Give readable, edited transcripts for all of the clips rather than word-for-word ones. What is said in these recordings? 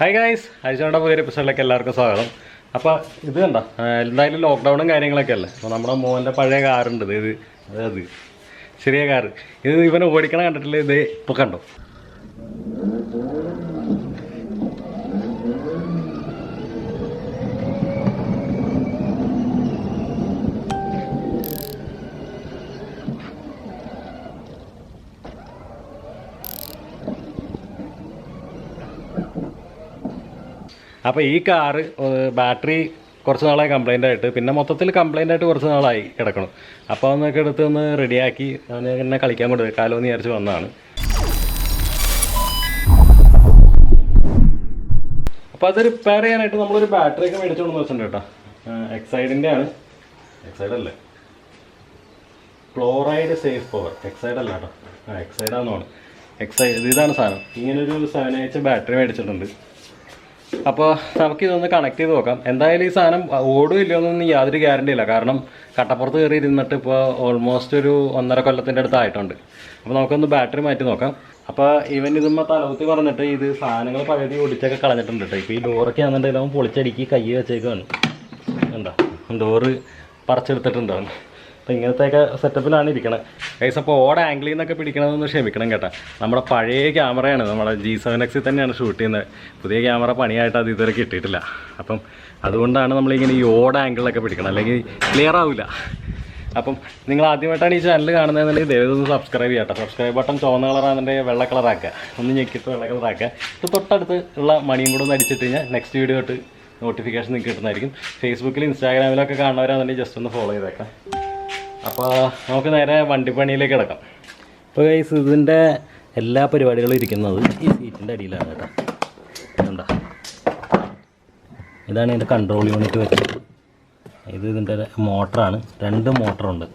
Hi guys, അഴിച്ചുകൊണ്ട പുതിയൊരു എപ്പിസോഡിലേക്ക് എല്ലാവർക്കും സ്വാഗതം. അപ്പോൾ ഇത് കണ്ടോ, എന്തായാലും ലോക്ക്ഡൗണും കാര്യങ്ങളൊക്കെ അല്ലേ. അപ്പോൾ നമ്മുടെ മോൻ്റെ പഴയ കാറുണ്ട്, അത് ചെറിയ കാറ്. ഇത് ഇവനെ ഓടിക്കണം കണ്ടിട്ടില്ല. ഇത് ഇപ്പോൾ കണ്ടോ. അപ്പോൾ ഈ കാറ് ബാറ്ററി കുറച്ച് നാളായി കംപ്ലൈൻ്റ് ആയിട്ട്, പിന്നെ മൊത്തത്തിൽ കംപ്ലൈൻ്റ് ആയിട്ട് കുറച്ച് നാളായി കിടക്കണം. അപ്പോൾ അതൊക്കെ എടുത്ത് ഒന്ന് റെഡിയാക്കി അവന് എന്നെ കളിക്കാൻ കൊണ്ട് കാലോന്ന് വിചാരിച്ച് വന്നതാണ്. അപ്പോൾ അത് റിപ്പയർ ചെയ്യാനായിട്ട് നമ്മളൊരു ബാറ്ററി ഒക്കെ മേടിച്ചുകൊണ്ട് വെച്ചിട്ടുണ്ട് കേട്ടോ. എക്സൈഡിൻ്റെ ആണ്. എക്സൈഡ് അല്ലേ, ക്ലോറൈഡ് സേഫ് പവർ. എക്സൈഡ് അല്ല കേട്ടോ, എക്സൈഡാണെന്നാണ്. എക്സൈഡ് ഇതാണ് സാധനം. ഇങ്ങനൊരു 7H ബാറ്ററി മേടിച്ചിട്ടുണ്ട്. അപ്പോൾ നമുക്കിതൊന്ന് കണക്ട് ചെയ്ത് നോക്കാം. എന്തായാലും ഈ സാധനം ഓടും ഇല്ലയോന്നൊന്നും യാതൊരു ഗ്യാരണ്ടി ഇല്ല. കാരണം കട്ടപ്പുറത്ത് കയറി ഇരുന്നിട്ട് ഇപ്പോൾ ഓൾമോസ്റ്റ് ഒരു 1.5 കൊല്ലത്തിൻ്റെ അടുത്ത് ആയിട്ടുണ്ട്. അപ്പോൾ നമുക്കൊന്ന് ബാറ്ററി മാറ്റി നോക്കാം. അപ്പോൾ ഇവൻ ഇതുമ്പോൾ തലകുത്തി പറഞ്ഞിട്ട് ഇത് സാധനങ്ങൾ പകുതി ഒടിച്ചൊക്കെ കളഞ്ഞിട്ടുണ്ട് കേട്ടോ. ഇപ്പോൾ ഈ ഡോറൊക്കെ ആണെന്നുണ്ടെങ്കിൽ അവൻ പൊളിച്ചടിക്ക് കൈ വെച്ചേക്കാണ്. എന്താ ഡോറ് പറിച്ചെടുത്തിട്ടുണ്ട് അവൻ. അപ്പോൾ ഇങ്ങനത്തെയൊക്കെ സെറ്റപ്പിലാണ് ഇരിക്കണത് ഗൈസ്. അപ്പോൾ ആംഗിളിൽ നിന്നൊക്കെ പിടിക്കണമെന്ന് ക്ഷമിക്കണം കേട്ടോ. നമ്മുടെ പഴയ ക്യാമറയാണ്, നമ്മുടെ G7X തന്നെയാണ് ഷൂട്ട് ചെയ്യുന്നത്. പുതിയ ക്യാമറ പണിയായിട്ട് അത് ഇതുവരെ കിട്ടിയിട്ടില്ല. അപ്പം അതുകൊണ്ടാണ് നമ്മളിങ്ങനെ ഈ ആംഗിളിലൊക്കെ പിടിക്കണം, അല്ലെങ്കിൽ ക്ലിയർ ആവില്ല. അപ്പം നിങ്ങൾ ആദ്യമായിട്ടാണ് ഈ ചാനൽ കാണുന്നതെന്നുണ്ടെങ്കിൽ ദയവൊന്ന് സബ്സ്ക്രൈബ് ചെയ്യാം കേട്ടോ. സബ്സ്ക്രൈബ് ബട്ടൺ ചുവന്ന കളറാണെന്നുണ്ടെങ്കിൽ വെള്ള കളറാക്കുക, ഒന്ന് ഞെക്കിയിട്ട് വെള്ള കളറാക്കുക. ഇത് തൊട്ടടുത്ത് ഉള്ള മണിയും കൂടെ ഒന്ന് അടിച്ചിട്ട് കഴിഞ്ഞാൽ നെക്സ്റ്റ് വീഡിയോ തൊട്ട് നോട്ടിഫിക്കേഷൻ നിങ്ങൾക്ക് കിട്ടുന്നതായിരിക്കും. ഫേസ്ബുക്കിൽ ഇൻസ്റ്റാഗ്രാമിലൊക്കെ കാണുന്നവരാണെന്നുണ്ടെങ്കിൽ ജസ്റ്റ് ഒന്ന് ഫോളോ ചെയ്തേക്കാം. അപ്പോൾ നമുക്ക് നേരെ വണ്ടിപ്പണിയിലേക്ക് കിടക്കാം. ഇപ്പോൾ ഗൈസ് ഇതിൻ്റെ എല്ലാ പരിപാടികളും ഇരിക്കുന്നത് ഈ സീറ്റിൻ്റെ അടിയിലാണ് കേട്ടോ. എന്താ ഇതാണ് ഇതിൻ്റെ കൺട്രോൾ യൂണിറ്റ് വെച്ചത്. ഇതിൻ്റെ മോട്ടറാണ്, 2 മോട്ടറുണ്ട്.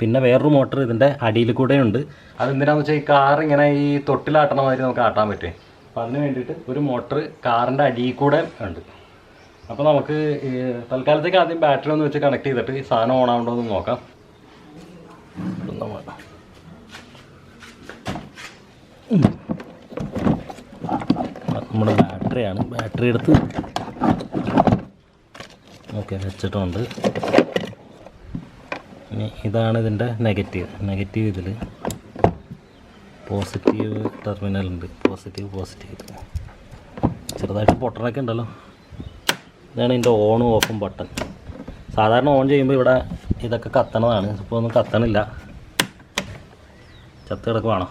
പിന്നെ വേറൊരു മോട്ടർ ഇതിൻ്റെ അടിയിൽ കൂടെ ഉണ്ട്. അതെന്തിനാണെന്ന് വെച്ചാൽ ഈ കാർ ഇങ്ങനെ ഈ തൊട്ടിലാട്ടണ മാതിരി നമുക്ക് ആട്ടാൻ പറ്റും. അപ്പോൾ അതിന് വേണ്ടിയിട്ട് ഒരു മോട്ടർ കാറിൻ്റെ അടിയിൽ കൂടെ ഉണ്ട്. അപ്പോൾ നമുക്ക് തൽക്കാലത്തേക്ക് ആദ്യം ബാറ്ററി ഒന്ന് വെച്ച് കണക്ട് ചെയ്തിട്ട് ഈ സാധനം ഓൺ ആവുണ്ടോ എന്ന് നോക്കാം. നമ്മുടെ ബാറ്ററിയാണ്, ബാറ്ററി എടുത്ത് ഓക്കെ വെച്ചിട്ടുണ്ട്. ഇനി ഇതാണ് ഇതിൻ്റെ നെഗറ്റീവ് ഇതിൽ പോസിറ്റീവ് ടെർമിനലുണ്ട്. പോസിറ്റീവ് ചെറുതായിട്ട് പൊട്ടണൊക്കെ ഉണ്ടല്ലോ. ഇതാണ് ഇതിൻ്റെ ഓണും ഓഫും ബട്ടൺ. സാധാരണ ഓൺ ചെയ്യുമ്പോൾ ഇവിടെ ഇതൊക്കെ കത്തണതാണ്. ഇപ്പോൾ ഒന്നും കത്തണില്ല, ചത്ത് കിടക്കുവാണോ.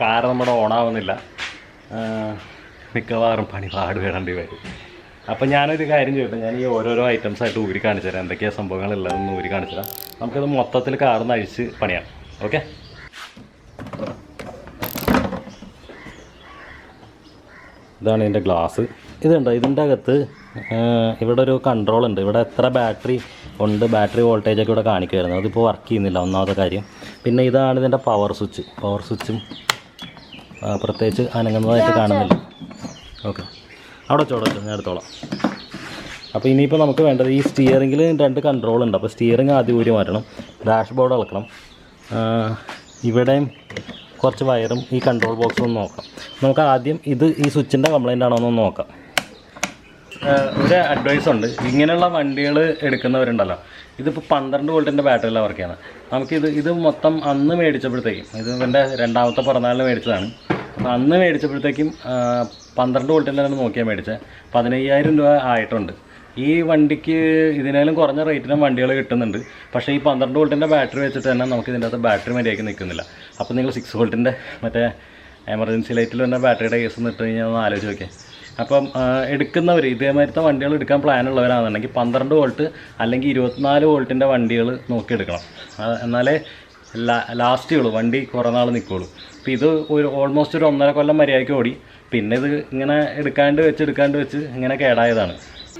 കാർ നമ്മുടെ ഓണാവുന്നില്ല. മിക്കവാറും പാട് വേടേണ്ടി വരും. അപ്പം ഞാനൊരു കാര്യം ചോദിച്ചു, ഞാൻ ഈ ഓരോരോ ഐറ്റംസായിട്ട് ഊരി കാണിച്ചു തരാം. എന്തൊക്കെയാണ് സംഭവങ്ങളുള്ളതെന്ന് ഊരി കാണിച്ചു തരാം. നമുക്കത് മൊത്തത്തിൽ കാർന്ന് അഴിച്ച് പണിയാം. ഓക്കെ, ഇതാണ് ഇതിൻ്റെ ഗ്ലാസ്. ഇതുണ്ട്, ഇതിൻ്റെ അകത്ത് ഇവിടെ ഒരു കൺട്രോൾ ഉണ്ട്. ഇവിടെ എത്ര ബാറ്ററി ഉണ്ട്, ബാറ്ററി വോൾട്ടേജൊക്കെ ഇവിടെ കാണിക്കുമായിരുന്നു. അതിപ്പോൾ വർക്ക് ചെയ്യുന്നില്ല, ഒന്നാമത്തെ കാര്യം. പിന്നെ ഇതാണ് ഇതിൻ്റെ പവർ സ്വിച്ചും പ്രത്യേകിച്ച് അനങ്ങുന്നതായിട്ട് കാണുന്നില്ല. ഓക്കെ, അവിടെ വെച്ചോ, ഞാൻ എടുത്തോളാം. അപ്പോൾ ഇനിയിപ്പോൾ നമുക്ക് വേണ്ടത് ഈ സ്റ്റിയറിങ്ങിൽ 2 കൺട്രോൾ ഉണ്ട്. അപ്പോൾ സ്റ്റിയറിങ് ആദ്യം ഊരി മാറ്റണം, ഡാഷ് ബോർഡ് ഇളക്കണം. ഇവിടെയും കുറച്ച് വയറും ഈ കൺട്രോൾ ബോക്സും ഒന്ന് നോക്കാം. നമുക്ക് ആദ്യം ഈ സ്വിച്ചിൻ്റെ കംപ്ലൈൻ്റ് ആണോ എന്ന് നോക്കാം. ഒരു അഡ്വൈസ് ഉണ്ട്, ഇങ്ങനെയുള്ള വണ്ടികൾ എടുക്കുന്നവരുണ്ടല്ലോ, ഇതിപ്പോൾ 12 വോൾട്ടിൻ്റെ ബാറ്ററിയിലാണ് വർക്ക് ചെയ്യുന്നത്. ഇത് മൊത്തം അന്ന് മേടിച്ചപ്പോഴത്തേക്കും, ഇത് എൻ്റെ 2ാമത്തെ പിറന്നാളിന് മേടിച്ചതാണ്. അപ്പോൾ അന്ന് മേടിച്ചപ്പോഴത്തേക്കും 12 വോൾട്ടിലാണ് നോക്കിയാൽ മേടിച്ചത്. 15,000 രൂപ ആയിട്ടുണ്ട്. ഈ വണ്ടിക്ക് ഇതിനേലും കുറഞ്ഞ റേറ്റിനും വണ്ടികൾ കിട്ടുന്നുണ്ട്. പക്ഷേ ഈ 12 വോൾട്ടിൻ്റെ ബാറ്ററി വെച്ചിട്ട് തന്നെ നമുക്ക് ഇതിൻ്റെ അകത്ത് ബാറ്ററി മര്യാദയ്ക്ക് നിൽക്കുന്നില്ല. അപ്പോൾ നിങ്ങൾ 6 വോൾട്ടിൻ്റെ മറ്റേ എമർജൻസി ലൈറ്റിൽ തന്നെ ബാറ്ററിയുടെ കേസ് ഇട്ട് കഴിഞ്ഞാൽ ഒന്ന് ആലോചിച്ച് നോക്കിയാൽ. അപ്പം എടുക്കുന്നവർ ഇതേമാതിരത്തെ വണ്ടികൾ എടുക്കാൻ പ്ലാനുള്ളവരാണെന്നുണ്ടെങ്കിൽ 12 വോൾട്ട് അല്ലെങ്കിൽ 24 വോൾട്ടിൻ്റെ വണ്ടികൾ നോക്കിയെടുക്കണം. എന്നാലേ ലാസ്റ്റുള്ളൂ, വണ്ടി കുറേ നാൾ നിൽക്കുകയുള്ളൂ. അപ്പോൾ ഇത് ഓൾമോസ്റ്റ് ഒരു 1.5 കൊല്ലം മര്യാദയ്ക്ക് ഓടി. പിന്നെ ഇത് ഇങ്ങനെ എടുക്കാണ്ട് വെച്ച് ഇങ്ങനെ കേടായതാണ്.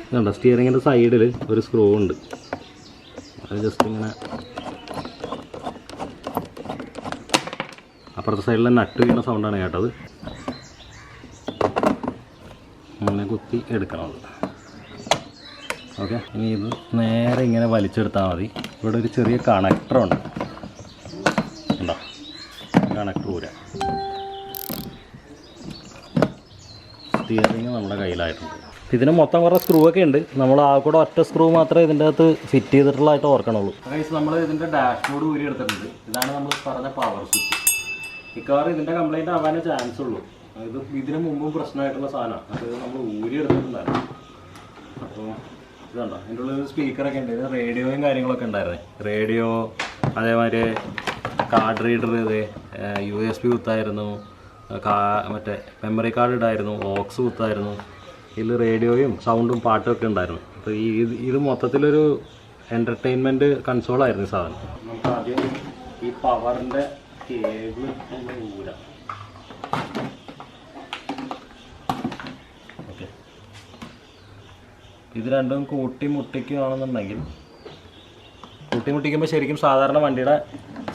ഇതുണ്ട്, സ്റ്റിയറിങ്ങിൻ്റെ സൈഡിൽ ഒരു സ്ക്രൂ ഉണ്ട്. അത് ജസ്റ്റ് ഇങ്ങനെ അപ്പുറത്തെ സൈഡിലെ നട്ട് വീണ സൗണ്ടാണ് കേട്ടത്. അങ്ങനെ കുത്തി എടുക്കണം. ഓക്കെ, ഇനി ഇത് നേരെ ഇങ്ങനെ വലിച്ചെടുത്താൽ മതി. ഇവിടെ ഒരു ചെറിയ കണക്ടറുണ്ട്, ഉണ്ടോ? കണക്ടർ ഊരാ. സ്റ്റിയറിങ് നമ്മുടെ കയ്യിലായിട്ടുണ്ട്. ഇതിന് മൊത്തം കുറേ സ്ക്രൂ ഒക്കെ ഉണ്ട്. നമ്മൾ ആ കൂടെ ഒറ്റ സ്ക്രൂ മാത്രമേ ഇതിൻ്റെ അകത്ത് ഫിറ്റ് ചെയ്തിട്ടുള്ളതായിട്ട് ഓർക്കണുള്ളൂ. നമ്മൾ ഇതിൻ്റെ ഡാഷ്ബോർഡ് ഊരി എടുത്തിട്ടുണ്ട്. ഇതാണ് നമ്മൾ പറഞ്ഞ പവർ സ്വിച്ച്. ഈ കാർ ഇതിൻ്റെ കംപ്ലൈൻറ്റ് ആവാനേ ചാൻസ് ഉള്ളൂ. ഇതിന് മുമ്പും പ്രശ്നമായിട്ടുള്ള സാധനമാണ്. അത് നമ്മൾ ഊരി എടുത്തിട്ടുണ്ടായിരുന്നു. അപ്പോൾ ഇതുണ്ടോ, ഇതിൻ്റെ ഉള്ളിൽ സ്പീക്കറൊക്കെ ഉണ്ട്. ഇത് റേഡിയോയും കാര്യങ്ങളൊക്കെ ഉണ്ടായിരുന്നേ. റേഡിയോ, അതേമാതിരി കാർഡ് റീഡർ, ഇത് USB കുത്തായിരുന്നു, മറ്റേ മെമ്മറി കാർഡ് ഇടായിരുന്നു, ഓക്സ് കുത്തായിരുന്നു. ഇതിൽ റേഡിയോയും സൗണ്ടും പാട്ടും ഒക്കെ ഉണ്ടായിരുന്നു. അപ്പോൾ ഇത് മൊത്തത്തിലൊരു എൻ്റർടൈൻമെൻറ്റ് കൺസോളായിരുന്നു ഈ സാധനം. നമുക്ക് ആദ്യം ഈ പവറിൻ്റെ കേബിൾ നമ്മൾ ഊരാം. ഓക്കെ, ഇത് രണ്ടും കൂട്ടിമുട്ടിക്കുകയാണെന്നുണ്ടെങ്കിൽ, കൂട്ടിമുട്ടിക്കുമ്പോൾ ശരിക്കും സാധാരണ വണ്ടിയുടെ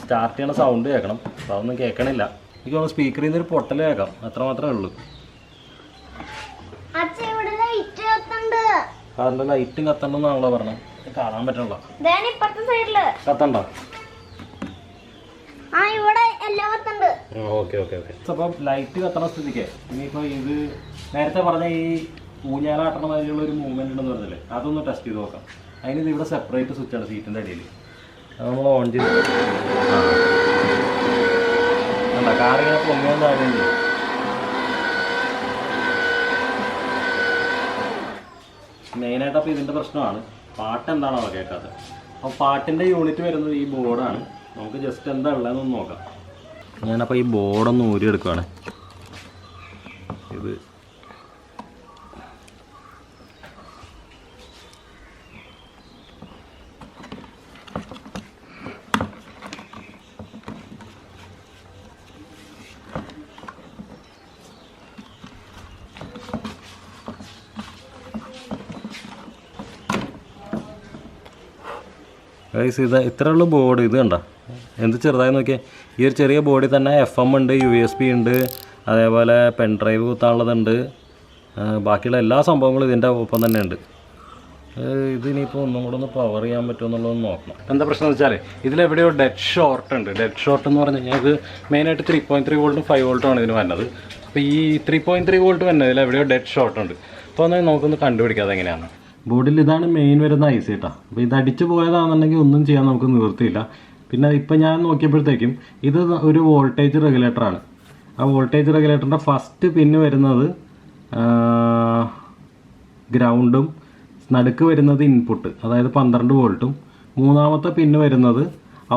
സ്റ്റാർട്ട് ചെയ്യണ സൗണ്ട് കേൾക്കണം. അപ്പോൾ അതൊന്നും കേൾക്കണില്ല. എനിക്ക് തോന്നുന്നു സ്പീക്കറിൽ നിന്നൊരു പൊട്ടൽ കേൾക്കാം, അത്ര മാത്രമേ ഉള്ളൂ. കാറിൻ്റെ ലൈറ്റും കത്തണ്ടെന്നാണല്ലോ പറഞ്ഞത്. കാണാൻ പറ്റണല്ലോ. കത്തണ്ടോ? Okay okay okay. അപ്പം ലൈറ്റ് കത്തണ സ്ഥിതിക്ക് ഇനിയിപ്പോൾ ഇത് നേരത്തെ പറഞ്ഞ ഈ ഊഞ്ഞാലാട്ടണ മാതിരിയുള്ള ഒരു മൂവ്മെൻറ്റ് ഉണ്ടെന്ന് പറഞ്ഞില്ലേ, അതൊന്ന് ടെസ്റ്റ് ചെയ്ത് നോക്കാം. അതിന് ഇവിടെ സെപ്പറേറ്റ് സ്വിച്ചാണ് സീറ്റിൻ്റെ അടിയിൽ. അത് നമ്മൾ ഓൺ ചെയ്ത് കാറിങ്ങനെ പൊങ്ങാൻ താഴെ. മെയിനായിട്ട് അപ്പോൾ ഇതിൻ്റെ പ്രശ്നമാണ് പാട്ട് എന്താണോ കേൾക്കാത്തത്. അപ്പോൾ പാട്ടിൻ്റെ യൂണിറ്റ് വരുന്നത് ഈ ബോർഡാണ്. നമുക്ക് ജസ്റ്റ് എന്താ ഉള്ളതെന്നൊന്ന് നോക്കാം. ഞാനപ്പോൾ ഈ ബോർഡൊന്ന് ഊരിയെടുക്കുകയാണ്. ഇത് ഇത്രയുള്ള ബോർഡ്. ഇത് കണ്ട എന്ത് ചെറുതായി നോക്കിയാൽ. ഈ ഒരു ചെറിയ ബോർഡിൽ തന്നെ FM ഉണ്ട്, USB ഉണ്ട്, അതേപോലെ പെൻ ഡ്രൈവ് കുത്താനുള്ളതുണ്ട്. ബാക്കിയുള്ള എല്ലാ സംഭവങ്ങളും ഇതിൻ്റെ ഒപ്പം തന്നെ ഉണ്ട്. ഇതിനിപ്പോൾ ഒന്നും കൂടെ ഒന്ന് പവർ ചെയ്യാൻ പറ്റുമോ എന്നുള്ളതൊന്ന് നോക്കണം. എന്താ പ്രശ്നം എന്ന് വെച്ചാൽ ഇതിലെവിടെയോ ഡെഡ് ഷോർട്ട് ഉണ്ട്. ഡെഡ് ഷോർട്ട് എന്ന് പറഞ്ഞു കഴിഞ്ഞാൽ ഇത് മെയിനായിട്ട് 3.3 വോൾട്ടും 5 വോൾട്ടുമാണ് ഇതിന് വരുന്നത്. അപ്പോൾ ഈ 3.3 വോൾട്ട് വരുന്നത് ഇതിലെവിടെയോ ഡെഡ് ഷോർട്ട് ഉണ്ട്. അപ്പോൾ ഒന്ന് നമുക്കൊന്ന് കണ്ടുപിടിക്കാതെ എങ്ങനെയാണ്. ബോർഡിൽ ഇതാണ് മെയിൻ വരുന്ന IC കേട്ടോ. അപ്പോൾ ഇത് അടിച്ചു പോയതാണെന്നുണ്ടെങ്കിൽ ഒന്നും ചെയ്യാൻ നമുക്ക് നിവൃത്തിയില്ല. പിന്നെ ഇപ്പം ഞാൻ നോക്കിയപ്പോഴത്തേക്കും ഇത് ഒരു വോൾട്ടേജ് റെഗുലേറ്ററാണ്. ആ വോൾട്ടേജ് റെഗുലേറ്ററിൻ്റെ ഫസ്റ്റ് പിന്ന് വരുന്നത് ഗ്രൗണ്ടും നടുക്ക് വരുന്നത് ഇൻപുട്ട്, അതായത് 12 വോൾട്ടും, മൂന്നാമത്തെ പിന്ന് വരുന്നത്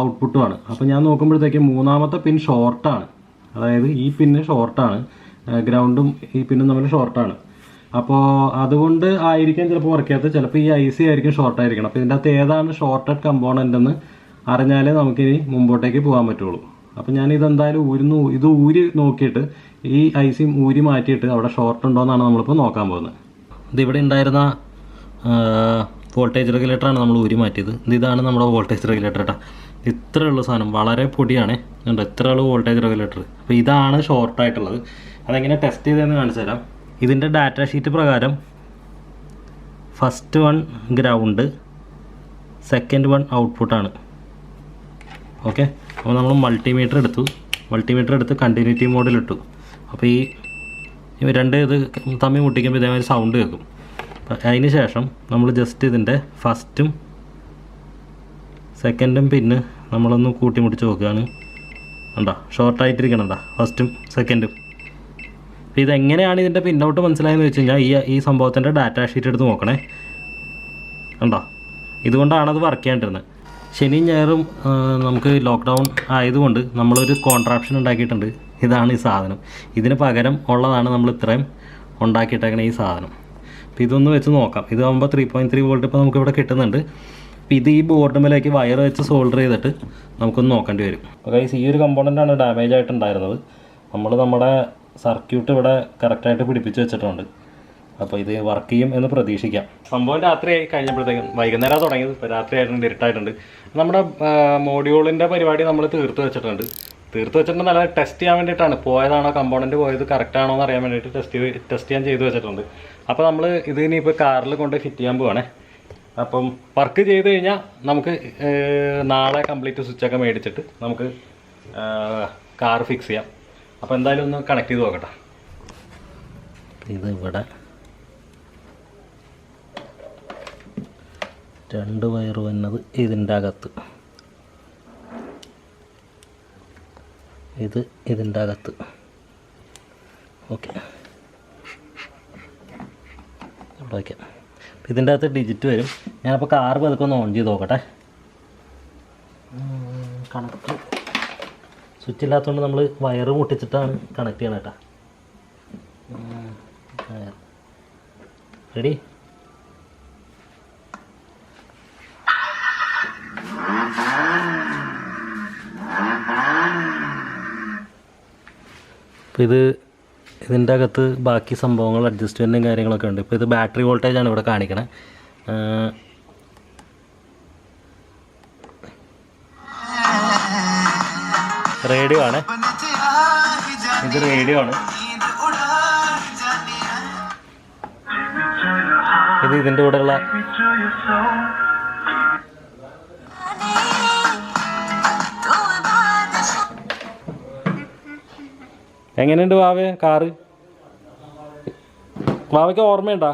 ഔട്ട്പുട്ടുമാണ്. അപ്പോൾ ഞാൻ നോക്കുമ്പോഴത്തേക്കും മൂന്നാമത്തെ പിൻ ഷോർട്ടാണ്. അതായത് ഈ പിന്ന് ഷോർട്ടാണ്, ഗ്രൗണ്ടും ഈ പിന്നും തമ്മിൽ ഷോർട്ടാണ്. അപ്പോൾ അതുകൊണ്ട് ആയിരിക്കും ചിലപ്പോൾ വർക്ക് ചെയ്യാത്തത്. ചിലപ്പോൾ ഈ IC ആയിരിക്കും ഷോർട്ടായിരിക്കണം. അപ്പോൾ ഇതിൻ്റെ അകത്ത് ഏതാണ് ഷോർട്ടഡ് കമ്പോണൻ്റ് എന്ന് അറിഞ്ഞാലേ നമുക്കിനി മുമ്പോട്ടേക്ക് പോകാൻ പറ്റുള്ളൂ. അപ്പോൾ ഞാനിതെന്തായാലും ഇത് ഊരി നോക്കിയിട്ട് ഈ IC ഊരി മാറ്റിയിട്ട് അവിടെ ഷോർട്ട് ഉണ്ടോ എന്നാണ് നമ്മളിപ്പോൾ നോക്കാൻ പോകുന്നത്. ഇതിവിടെ ഉണ്ടായിരുന്ന വോൾട്ടേജ് റെഗുലേറ്ററാണ് നമ്മൾ ഊരി മാറ്റിയത്. ഇതാണ് നമ്മുടെ വോൾട്ടേജ് റെഗുലേറ്റർ കേട്ടോ. ഇത്രയുള്ള സാധനം വളരെ പൊടിയാണ് കണ്ടോ, ഇത്രയുള്ള വോൾട്ടേജ് റെഗുലേറ്റർ. അപ്പോൾ ഇതാണ് ഷോർട്ടായിട്ടുള്ളത്. അതെങ്ങനെ ടെസ്റ്റ് ചെയ്തതെന്ന് കാണിച്ചു തരാം. ഇതിൻ്റെ ഡാറ്റ ഷീറ്റ് പ്രകാരം first one ground, second one ഔട്ട്പുട്ടാണ്. ഓക്കെ, അപ്പോൾ നമ്മൾ മൾട്ടിമീറ്റർ എടുത്ത് കണ്ടിന്യൂറ്റി മോഡിലിട്ടു. അപ്പോൾ ഈ രണ്ട് ഇത് തമ്മിൽ മുട്ടിക്കുമ്പോൾ ഇതേമാതിരി സൗണ്ട് കേൾക്കും. അതിന് ശേഷം നമ്മൾ ജസ്റ്റ് ഇതിൻ്റെ ഫസ്റ്റും സെക്കൻഡും പിന്നെ നമ്മളൊന്ന് കൂട്ടിമുട്ടിച്ച് നോക്കുകയാണ്. കണ്ടോ, ഷോർട്ടായിട്ടിരിക്കണണ്ട ഫസ്റ്റും സെക്കൻഡും. അപ്പോൾ ഇതെങ്ങനെയാണ് ഇതിൻ്റെ പിന്നോട്ട് മനസ്സിലായെന്ന് വെച്ച് കഴിഞ്ഞാൽ ഈ സംഭവത്തിൻ്റെ ഡാറ്റ ഷീറ്റ് എടുത്ത് നോക്കണേ. കണ്ടോ, ഇതുകൊണ്ടാണത് വർക്ക് ചെയ്യാണ്ടിരുന്നത്. ശനിയും ഞായറും നമുക്ക് ലോക്ക്ഡൗൺ ആയതുകൊണ്ട് നമ്മളൊരു കോൺട്രാപ്ഷൻ ഉണ്ടാക്കിയിട്ടുണ്ട്. ഇതാണ് ഈ സാധനം. ഇതിന് പകരം ഉള്ളതാണ് നമ്മൾ ഇത്രയും ഉണ്ടാക്കിയിട്ടേക്കണ ഈ സാധനം. അപ്പോൾ ഇതൊന്ന് വെച്ച് നോക്കാം. ഇതാകുമ്പോൾ 3.3 വോൾട്ട് ഇപ്പോൾ നമുക്കിവിടെ കിട്ടുന്നുണ്ട്. അപ്പോൾ ഇത് ഈ ബോർഡിലേക്ക് വയർ വെച്ച് സോൾഡർ ചെയ്തിട്ട് നമുക്കൊന്ന് നോക്കേണ്ടി വരും. അപ്പോൾ ഗൈസ്, ഈ ഒരു കമ്പോണൻ്റാണ് ഡാമേജ് ആയിട്ടുണ്ടായിരുന്നത്. നമ്മുടെ സർക്യൂട്ട് ഇവിടെ കറക്റ്റായിട്ട് പിടിപ്പിച്ച് വെച്ചിട്ടുണ്ട്. അപ്പോൾ ഇത് വർക്ക് ചെയ്യും എന്ന് പ്രതീക്ഷിക്കാം. സംഭവം രാത്രിയായി കഴിഞ്ഞപ്പോഴത്തേക്കും, വൈകുന്നേരം തുടങ്ങിയത്, ഇപ്പോൾ രാത്രിയായിട്ടുണ്ട്, ഇരുട്ടായിട്ടുണ്ട്. നമ്മുടെ മോഡ്യൂളിൻ്റെ പരിപാടി നമ്മൾ തീർത്ത് വെച്ചിട്ടുണ്ട്. നല്ല ടെസ്റ്റ് ചെയ്യാൻ വേണ്ടിയിട്ടാണ്. പോയതാണോ കമ്പോണൻറ്റ് പോയത് കറക്റ്റാണോ എന്ന് അറിയാൻ വേണ്ടിയിട്ട് ടെസ്റ്റ് ചെയ്യാൻ ചെയ്ത് വെച്ചിട്ടുണ്ട്. അപ്പോൾ നമ്മൾ ഇതിനിപ്പോൾ കാറിൽ കൊണ്ട് ഫിറ്റ് ചെയ്യാൻ പോവാണേ. അപ്പം വർക്ക് ചെയ്ത് കഴിഞ്ഞാൽ നമുക്ക് നാളെ കംപ്ലീറ്റ് സ്വിച്ചൊക്കെ മേടിച്ചിട്ട് നമുക്ക് കാർ ഫിക്സ് ചെയ്യാം. അപ്പോൾ എന്തായാലും ഒന്ന് കണക്ട് ചെയ്ത് നോക്കട്ടെ. ഇത് ഇവിടെ 2 വയർ വന്നത് ഇതിൻ്റെ അകത്ത്, ഇത് ഇതിൻ്റെ അകത്ത്. ഓക്കെ, ഇവിടെ വയ്ക്കാം. ഇതിൻ്റെ അകത്ത് ഡിജിറ്റ് വരും. ഞാനപ്പോൾ കാർ പതുക്കെ ഒന്ന് ഓൺ ചെയ്ത് നോക്കട്ടെ. കണക്ട് സ്വിച്ച് ഇല്ലാത്തതുകൊണ്ട് നമ്മൾ വയറ് പൊട്ടിച്ചിട്ടാണ് കണക്ട് ചെയ്യണം കേട്ടോ. റെഡി? അപ്പോൾ ഇതിൻ്റെ അകത്ത് ബാക്കി സംഭവങ്ങൾ അഡ്ജസ്റ്റ്മെൻറ്റും കാര്യങ്ങളൊക്കെ ഉണ്ട്. ഇപ്പോൾ ഇത് ബാറ്ററി വോൾട്ടേജാണ് ഇവിടെ കാണിക്കണേ. റേഡിയോ ആണ്, ഇത് റേഡിയോ ആണ്. ഇത് ഇതിൻ്റെ കൂടെയുള്ള എങ്ങനെയുണ്ട് വാവേ കാറ്? വാവയ്ക്ക് ഓർമ്മയുണ്ടോ?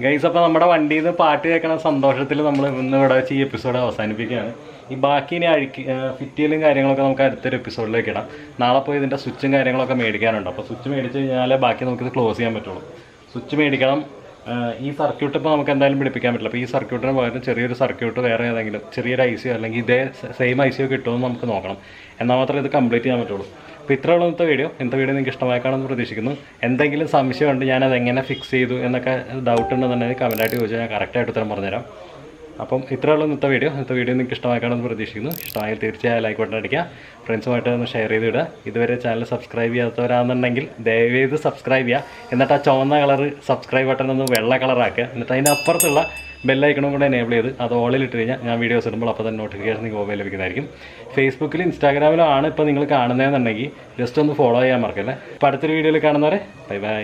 ഗൈസ്, അപ്പോൾ നമ്മുടെ വണ്ടിയിൽ നിന്ന് പാട്ട് കേൾക്കണ സന്തോഷത്തിൽ നമ്മൾ ഇന്ന് ഇവിടെ വെച്ച് ഈ എപ്പിസോഡ് അവസാനിപ്പിക്കുകയാണ്. ഈ ബാക്കി ഇനി ഫിറ്റ് ചെയ്യലും കാര്യങ്ങളൊക്കെ നമുക്ക് അടുത്തൊരു എപ്പിസോഡിലേക്ക് ഇടാം. നാളെ പോയി ഇതിൻ്റെ സ്വിച്ചും കാര്യങ്ങളൊക്കെ മേടിക്കാനുണ്ട്. അപ്പോൾ സ്വിച്ച് മേടിച്ച് കഴിഞ്ഞാൽ ബാക്കി നമുക്കിത് ക്ലോസ് ചെയ്യാൻ പറ്റുള്ളൂ. സ്വിച്ച് മേടിക്കണം. ഈ സർക്യൂട്ട് ഇപ്പോൾ നമുക്ക് എന്തായാലും പിടിപ്പിക്കാൻ പറ്റില്ല. അപ്പോൾ ഈ സർക്യൂട്ടിന് പകരം ചെറിയൊരു സർക്യൂട്ട് വേറെ ഏതെങ്കിലും ചെറിയൊരു IC അല്ലെങ്കിൽ ഇതേ സെയിം IC കിട്ടുമെന്ന് നമുക്ക് നോക്കണം. എന്നാൽ മാത്രമേ ഇത് കംപ്ലീറ്റ് ചെയ്യാൻ പറ്റുള്ളൂ. അപ്പോൾ ഇത്രയുള്ള ഇന്നത്തെ വീഡിയോ നിങ്ങൾക്ക് ഇഷ്ടമായി കാണുമെന്ന് പ്രതീക്ഷിക്കുന്നു. എന്തെങ്കിലും സംശയമുണ്ട്, ഞാനത് എങ്ങനെ ഫിക്സ് ചെയ്തു എന്നൊക്കെ ഡൗട്ട് ഉണ്ടെന്നുണ്ടെങ്കിൽ കമൻറ്റായിട്ട് ചോദിച്ചാൽ ഞാൻ കറക്റ്റായിട്ട് ഉത്തരം പറഞ്ഞുതരാം. അപ്പം ഇത്രയുള്ള ഇന്നത്തെ വീഡിയോ നിങ്ങൾക്ക് ഇഷ്ടമായി കാണുമെന്ന് പ്രതീക്ഷിക്കുന്നു. ഇഷ്ടമായാൽ തീർച്ചയായും ലൈക്ക് ബട്ടൺ അടിക്കുക, ഫ്രണ്ട്സുമായിട്ട് ഒന്ന് ഷെയർ ചെയ്തിടുക. ഇതുവരെ ചാനൽ സബ്സ്ക്രൈബ് ചെയ്യാത്തവരാണെന്നുണ്ടെങ്കിൽ ദയവേത് സബ്സ്ക്രൈബ് ചെയ്യുക. എന്നിട്ട് ആ ചുവന്ന കളർ സബ്സ്ക്രൈബ് ബട്ടൺ ഒന്ന് വെള്ള കളറാക്കുക. എന്നിട്ട് അതിൻ്റെ അപ്പുറത്തുള്ള ബെല്ലൈക്കണും കൂടെ എനേബിൾ ചെയ്ത് അത് ഓളിൽ ഇട്ട് കഴിഞ്ഞാൽ ഞാൻ വീഡിയോസ് ഇടുമ്പോൾ അപ്പോൾ തന്നെ നോട്ടിഫിക്കേഷൻ നിങ്ങൾക്ക് മൊബൈൽ ലഭിക്കുന്നതായിരിക്കും. ഫേസ്ബുക്കിലും ഇൻസ്റ്റാഗ്രാമിലും ആണ് ഇപ്പോൾ നിങ്ങൾ കാണുന്നതെന്നുണ്ടെങ്കിൽ ജസ്റ്റ് ഒന്ന് ഫോളോ ചെയ്യാൻ മറക്കല്ലേ. അപ്പോൾ അടുത്തൊരു വീഡിയോയിൽ കാണുന്നവരെ ബൈ ബൈ.